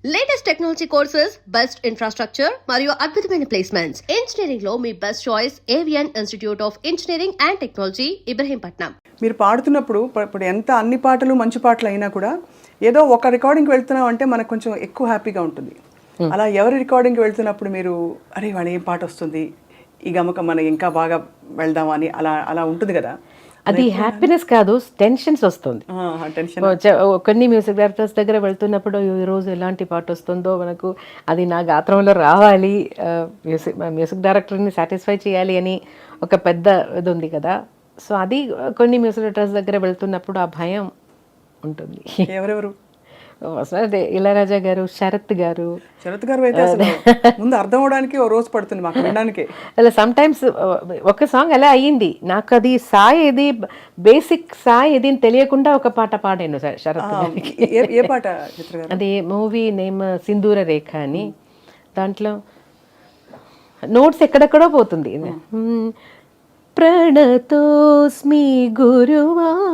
Latest technology courses, best infrastructure మరియు అద్భుతమైన placements. Engineering లో మీ best choice Avian institute of engineering and technology, Ibrahimpatnam. మీరు పాడుతున్నప్పుడు ఇప్పుడు ఎంత అన్ని పాటలు మంచి పాటలు అయినా కూడా ఏదో ఒక రికార్డింగ్కి వెళ్తున్నాం అంటే మనకు కొంచెం ఎక్కువ హ్యాపీగా ఉంటుంది. అలా ఎవరి రికార్డింగ్కి వెళ్తున్నప్పుడు మీరు అరే వాడు ఏం పాట వస్తుంది, ఈ గమకం మనకి ఇంకా బాగా వెళ్దాం అని అలా అలా ఉంటుంది కదా. అది హ్యాపీనెస్ కాదు, టెన్షన్స్ వస్తుంది. టెన్షన్ కొన్ని మ్యూజిక్ డైరెక్టర్స్ దగ్గర వెళ్తున్నప్పుడు ఈ రోజు ఎలాంటి పాట వస్తుందో మనకు అది నా గాత్రంలో రావాలి, మ్యూజిక్ డైరెక్టర్ని సాటిస్ఫై చేయాలి అని ఒక పెద్ద ఇది ఉంది కదా. సో అది కొన్ని మ్యూజిక్ డైరెక్టర్స్ దగ్గర వెళ్తున్నప్పుడు ఆ భయం ఉంటుంది. ఎవరెవరు? అదే ఇళయరాజా గారు, శరత్ గారు. శరత్ గారు అయితే అసలు ముందు అర్థం అవడానికి ఓ రోజు పడుతుంది మాకు వినడానికి. అలా సమ్ టైమ్స్ ఒక సాంగ్ అలా అయ్యింది, నాకు అది సాయి ఏది బేసిక్ సాయి ఏది అని తెలియకుండా ఒక పాట పాడాను శరత్ గారికి. ఏ పాట చిత్ర గారు? అది మూవీ నేమ్ సింధూర రేఖ అని. దాంట్లో నోట్స్ ఎక్కడెక్కడో పోతుంది. ప్రణతోస్మి గురువాయుపురేశం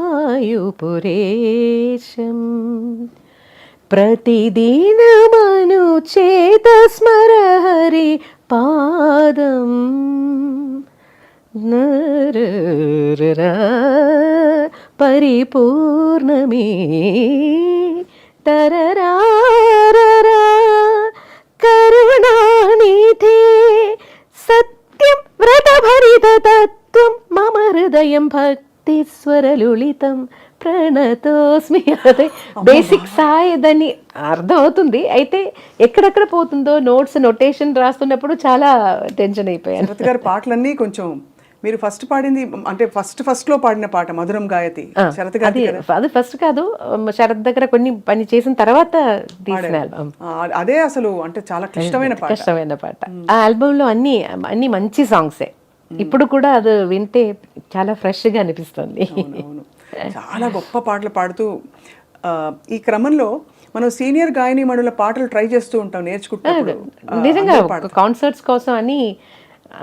ప్రతిదినమను చేత స్మర హరి పాదం పరిపూర్ణమే తరరారరా కరుణానిధే సత్యం వ్రతభరిత తత్వం మమ హృదయం భక్తి స్వరలులితం ప్రణతోస్మి. అదే బేసిక్ సాయి దాన్ని అర్థం అవుతుంది, అయితే ఎక్కడెక్కడ పోతుందో నోట్స్ నొటేషన్ రాస్తున్నప్పుడు చాలా టెన్షన్ అయిపోయాను. శరత్ గారి పాటలన్నీ కొంచెం మీరు ఫస్ట్ పాడింది అంటే ఫస్ట్ లో పాడిన పాట మధురం గాయతి శరత్ గారి. అది ఫస్ట్ కాదు, శరత్ దగ్గర కొన్ని పని చేసిన తర్వాత తీసిన ఆల్బమ్. అదే అసలు అంటే చాలా కష్టమైన పాట. ఆ ఆల్బమ్ లో అన్ని మంచి సాంగ్సే. ఇప్పుడు కూడా అది వింటే చాలా ఫ్రెష్ గా అనిపిస్తుంది. చాలా గొప్ప పాటలు పాడుతూ ఈ క్రమంలో మనం సీనియర్ గాయని మణుల పాటలు ట్రై చేస్తూ ఉంటాం నేర్చుకుంటున్నప్పుడు. నిజంగా కాన్సర్ట్స్ కోసం అని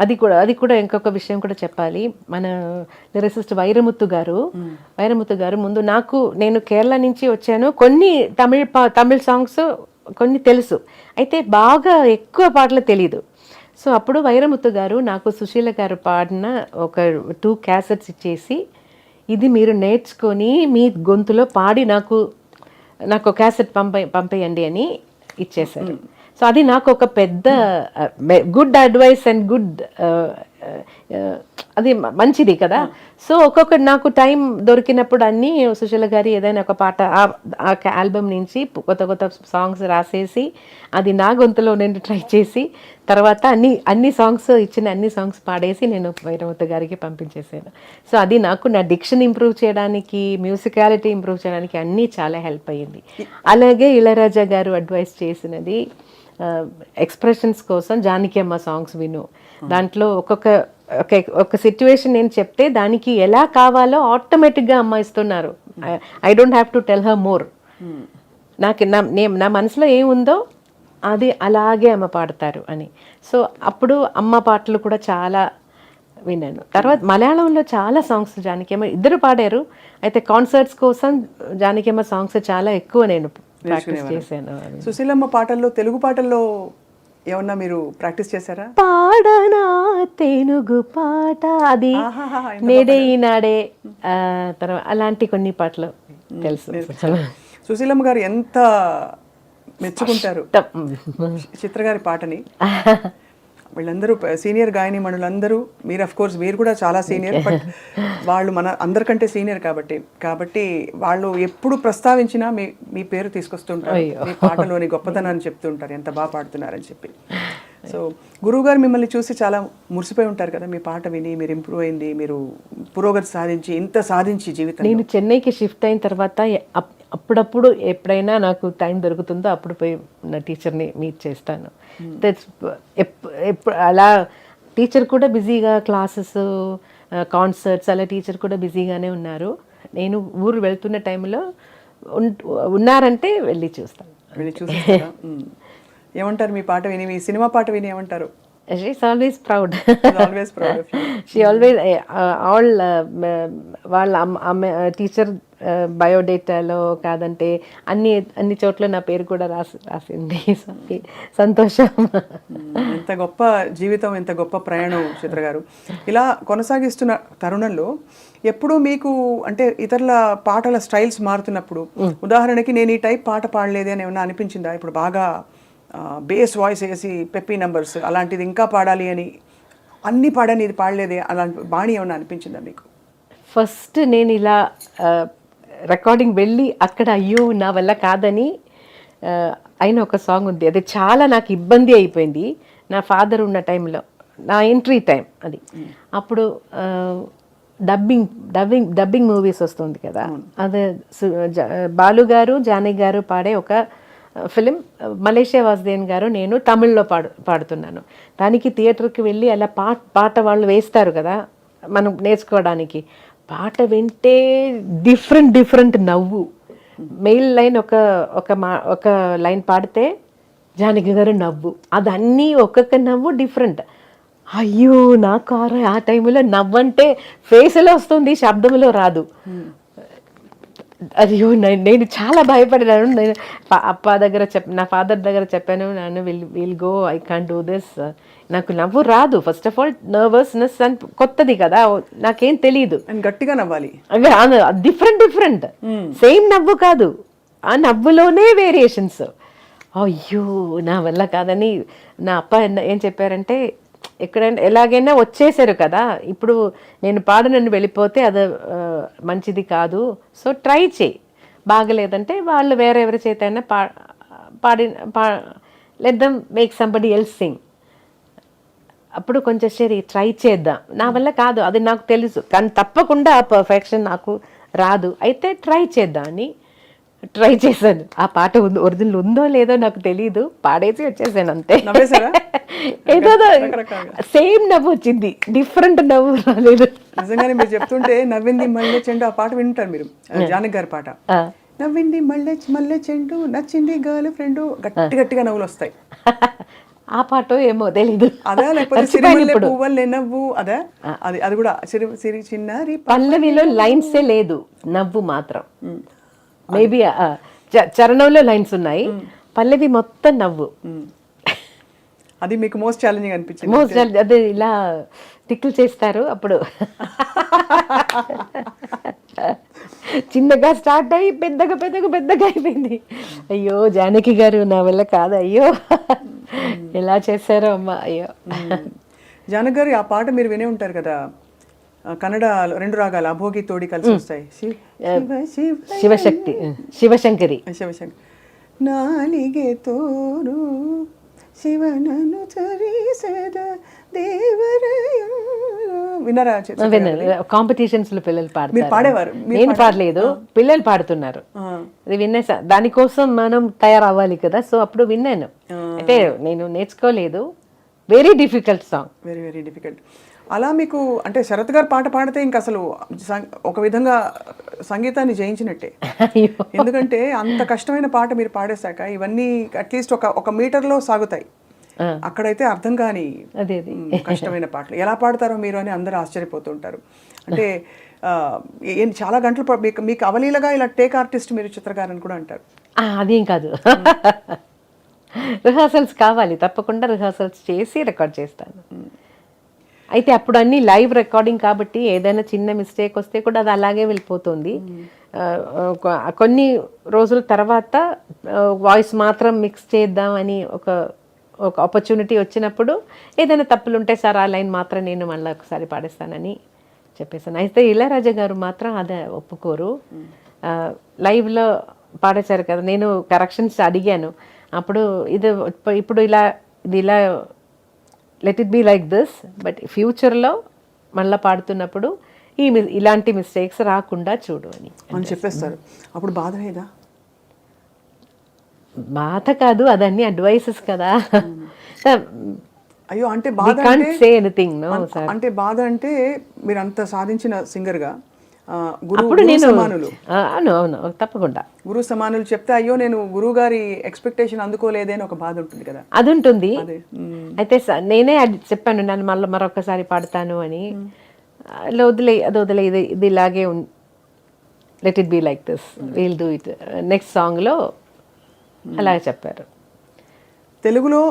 అది కూడా ఇంకొక విషయం కూడా చెప్పాలి. మన లిరిసిస్ట్ వైరముత్తు గారు ముందు నేను కేరళ నుంచి వచ్చాను, కొన్ని తమిళ్ సాంగ్స్ కొన్ని తెలుసు, అయితే బాగా ఎక్కువ పాటలు తెలీదు. సో అప్పుడు వైరముత్తు గారు నాకు సుశీల గారు పాడిన ఒక 2 క్యాసెట్స్ ఇచ్చేసి, ఇది మీరు నేర్చుకొని మీ గొంతులో పాడి నాకు క్యాసెట్ పంపేయండి అని ఇచ్చేశారు. సో అది నాకు ఒక పెద్ద గుడ్ అడ్వైస్ అండ్ గుడ్ అది మంచిది కదా. సో ఒక్కొక్కటి నాకు టైం దొరికినప్పుడు అన్నీ సుశీల గారి ఏదైనా ఒక పాట ఆ ఆల్బమ్ నుంచి కొత్త సాంగ్స్ రాసేసి అది నా గొంతులో నేను ట్రై చేసి తర్వాత అన్ని సాంగ్స్ పాడేసి నేను వైరముత్తు గారికి పంపించేసాను. సో అది నాకు నా డిక్షన్ ఇంప్రూవ్ చేయడానికి, మ్యూజికాలిటీ ఇంప్రూవ్ చేయడానికి అన్నీ చాలా హెల్ప్ అయ్యింది. అలాగే ఇళయరాజా గారు అడ్వైస్ చేసినది ఎక్స్ప్రెషన్స్ కోసం జానకి అమ్మ సాంగ్స్ విను, దాంట్లో ఒక సిచ్యువేషన్ నేను చెప్తే దానికి ఎలా కావాలో ఆటోమేటిక్గా అమ్మ ఇస్తున్నారు. I don't have to tell her more. నాకు నా మనసులో ఏముందో అది అలాగే అమ్మ పాడతారు అని. సో అప్పుడు అమ్మ పాటలు కూడా చాలా విన్నాను. తర్వాత మలయాళంలో చాలా సాంగ్స్ జానకి అమ్మ ఇద్దరు పాడారు, అయితే కాన్సర్ట్స్ కోసం జానకి అమ్మ సాంగ్స్ చాలా ఎక్కువ నేను ప్రాక్టీస్ చేశాను. సుశీలమ్మ పాటల్లో తెలుగు పాటల్లో ఏమన్నా మీరు ప్రాక్టీస్ చేశారా? పాడనా తెలుగు పాట, అది నేడే ఈనాడే, తర్వాత అలాంటి కొన్ని పాటలు తెలుసు. సుశీలమ్మ గారు ఎంత మెచ్చుకుంటారు చిత్ర గారి పాటని. వీళ్ళందరూ సీనియర్ గాయని మణులందరూ, మీరు అఫ్ కోర్స్ మీరు కూడా చాలా సీనియర్, బట్ వాళ్ళు మన అందరికంటే సీనియర్ కాబట్టి వాళ్ళు ఎప్పుడు ప్రస్తావించినా మీ పేరు తీసుకొస్తుంటారు, మీ పాటలోని గొప్పతనాన్ని చెప్తుంటారు, ఎంత బాగా పాడుతున్నారని చెప్పి. సో గురువు గారు మిమ్మల్ని చూసి చాలా మురిసిపోయి ఉంటారు కదా, మీ పాట విని మీరు ఇంప్రూవ్ అయింది, మీరు పురోగతి సాధించి జీవితం. నేను చెన్నైకి షిఫ్ట్ అయిన తర్వాత అప్పుడప్పుడు ఎప్పుడైనా నాకు టైం దొరుకుతుందో అప్పుడు పోయి నా టీచర్ని మీట్ చేస్తాను. అలా టీచర్ కూడా బిజీగా క్లాసెస్, కాన్సర్ట్స్ అలా టీచర్ కూడా బిజీగానే ఉన్నారు. నేను ఊరు వెళ్తున్న టైంలో ఉన్నారంటే వెళ్ళి చూస్తాను. ఏమంటారు మీ పాట విని, మీ సినిమా పాట విని ఏమంటారు? She's always proud. Always proud of you. She always all వాళ్ళ అమ్మ టీచర్ బయోడేటాలో కాదంటే అన్ని చోట్ల నా పేరు కూడా రాసింది. సంతోషం. ఎంత గొప్ప జీవితం, ఎంత గొప్ప ప్రయాణం చిత్ర గారు. ఇలా కొనసాగిస్తున్న తరుణంలో ఎప్పుడు మీకు అంటే ఇతరుల పాటల స్టైల్స్ మారుతున్నప్పుడు, ఉదాహరణకి నేను ఈ టైప్ పాట పాడలేదే అని ఏమన్నా అనిపించిందా? ఇప్పుడు బాగా బేస్ వాయిస్ వేసి పెప్పీ నంబర్స్ అలాంటిది ఇంకా పాడాలి అని అన్ని పాడని ఇది పాడలేదే అలాంటి బాణి ఏమన్నా అనిపించిందా మీకు? ఫస్ట్ నేను ఇలా రికార్డింగ్ వెళ్ళి అక్కడ అయ్యో నా వల్ల కాదని అయిన ఒక సాంగ్ ఉంది. అది చాలా నాకు ఇబ్బంది అయిపోయింది. నా ఫాదర్ ఉన్న టైంలో, నా ఎంట్రీ టైం అది. అప్పుడు డబ్బింగ్ మూవీస్ వస్తుంది కదా, అది బాలు గారు జానకి గారు పాడే ఒక ఫిలిం, మలేషియా వాసుదేవన్ గారు నేను తమిళ్లో పాడుతున్నాను. దానికి థియేటర్కి వెళ్ళి అలా పాట వాళ్ళు వేస్తారు కదా మనం నేర్చుకోవడానికి. పాట వింటే డిఫరెంట్ నవ్వు. మెయిల్ లైన్ ఒక లైన్ పాడితే జానకి గారు నవ్వు, అదన్నీ ఒక్కొక్క నవ్వు డిఫరెంట్. అయ్యో నాకు ఆ టైంలో నవ్వంటే ఫేస్లో వస్తుంది, శబ్దంలో రాదు. అయ్యో నేను చాలా భయపడినాను. నేను అప్ప దగ్గర నా ఫాదర్ దగ్గర చెప్పాను, నాన్న will go, I can't do this. నాకు నవ్వు రాదు. ఫస్ట్ ఆఫ్ ఆల్ నర్వస్నెస్ అని కొత్తది కదా, నాకేం తెలియదు. గట్టిగా నవ్వాలి, డిఫరెంట్ సేమ్ నవ్వు కాదు, ఆ నవ్వులోనే వేరియేషన్స్. అయ్యో నా వల్ల కాదని నా అప్ప ఏం చెప్పారంటే, ఎక్కడైనా ఎలాగైనా వచ్చేసారు కదా, ఇప్పుడు నేను పాడనని వెళ్ళిపోతే అది మంచిది కాదు, సో ట్రై చేయి, బాగలేదంటే వాళ్ళు వేరే ఎవరి చేత అయినా let them make somebody else Singh. అప్పుడు కొంచెం సరే ట్రై చేద్దాం, నా వల్ల కాదు అది నాకు తెలుసు, కానీ తప్పకుండా ఆ పర్ఫెక్షన్ నాకు రాదు, అయితే ట్రై చేద్దాం అని ట్రై చేశాను. ఆ పాట ఒరిజినల్ ఉందో లేదో నాకు తెలియదు, పాడేసి వచ్చేసాను అంతే. ఏదో సేమ్ నవ్వు వచ్చింది, డిఫరెంట్ నవ్వు రాలేదు. నిజంగానే మీరు చెప్తుంటే నవ్వింది మల్లె చెండు ఆ పాట వింటారు మీరు, జానకి గారి పాట. నవ్వింది మల్లె చెండు, నచ్చింది గర్ల్ ఫ్రెండ్, గట్టిగా నవ్వులు వస్తాయి. ఆ పాట ఏమో తెలీదు. అదే లేకపోతే సిరిమల్లె పువ్వులే నవ్వు, అదే అది కూడా సిరి చిన్నారి. పల్లవిలో లైన్సే లేదు, నవ్వు మాత్రం. మేబీ చరణంలో లైన్స్ ఉన్నాయి, పల్లవి మొత్తం నవ్వు. అది మీకు మోస్ట్ ఛాలెంజింగ్ అనిపించింది? మోస్ట్ అదే ఇలా టిక్లు చేస్తారు అప్పుడు. చిన్నగా స్టార్ట్ అయ్యి పెద్దగా అయిపోయింది. అయ్యో జానకి గారు నా వల్ల కాదు, అయ్యో ఎలా చేశారో అమ్మ, అయ్యో. జానకి గారు ఆ పాట మీరు వినే ఉంటారు కదా, కన్నడ 2 రాగాలు అభోగి తోడి కలిసి వస్తాయి, శివశంకరి. నాలిగే తోరు శివనను చరిసద దేవరయ. విన్నారా? కాంపిటీషన్స్ లో పిల్లలు పాడతారు, పాడేవారు, నేను పాడలేదు, పిల్లలు పాడుతున్నారు. అది విన్నా, దానికోసం మనం తయారవ్వాలి కదా, సో అప్పుడు విన్నాను. అంటే నేను నేర్చుకోలేదు. Very difficult song, very difficult. అలా మీకు అంటే శరత్ గారు పాట పాడితే ఇంక అసలు ఒక విధంగా సంగీతాన్ని జయించినట్టే. ఎందుకంటే అంత కష్టమైన పాట మీరు పాడేశాక ఇవన్నీ అట్లీస్ట్ ఒక మీటర్లో సాగుతాయి, అక్కడైతే అర్థం కాని కష్టమైన పాటలు ఎలా పాడతారో మీరు అని అందరూ ఆశ్చర్యపోతుంటారు. అంటే చాలా గంటలు మీకు అవలీలగా ఇలా టేక్ ఆర్టిస్ట్ మీరు చిత్రకారని కూడా అంటారు. అదేం కాదు, రిహార్సల్స్ కావాలి, తప్పకుండా రిహార్సల్స్ చేసి రికార్డ్ చేస్తాను. అయితే అప్పుడు అన్ని లైవ్ రికార్డింగ్ కాబట్టి ఏదైనా చిన్న మిస్టేక్ వస్తే కూడా అది అలాగే వెళ్ళిపోతుంది. కొన్ని రోజుల తర్వాత వాయిస్ మాత్రం మిక్స్ చేద్దామని ఒక ఆపర్చునిటీ వచ్చినప్పుడు ఏదైనా తప్పులు ఉంటే సార్ ఆ లైన్ మాత్రం నేను మళ్ళీ ఒకసారి పాడేస్తానని చెప్పేసాను. అయితే ఇళయరాజా గారు మాత్రం అదే ఒప్పుకోరు. లైవ్లో పాడేశారు కదా, నేను కరెక్షన్స్ అడిగాను. అప్పుడు ఇప్పుడు ఇలా let it be like this, but ఫ్యూచర్లో మళ్ళీ పాడుతున్నప్పుడు ఇలాంటి మిస్టేక్స్ రాకుండా చూడు అని చెప్పేస్తారు. అప్పుడు బాధ లేదా? బాధ కాదు, అదన్నీ అడ్వైసెస్ కదా. అయ్యో అంటే బాధ సే ఎనీథింగ్ నో సార్. అంటే బాధ అంటే మీరు అంత సాధించిన సింగర్గా అప్పుడు నేను సమానులు అవును అవును తప్పకుండా గురు సమానులు చెప్తే అయ్యో నేను గురువు గారి ఎక్స్పెక్టేషన్ అందుకోలేదే అని ఒక బాధ ఉంటుంది కదా. అది ఉంటుంది. అదే అయితే నేనే అది చెప్పాను నన్ను మళ్ళీ మరొకసారి పాడతాను అని. ఇలా వదిలే అది వదిలే ఇది ఇలాగే let it be like this will do it next సాంగ్లో అలాగే చెప్పారు. తెలుగులో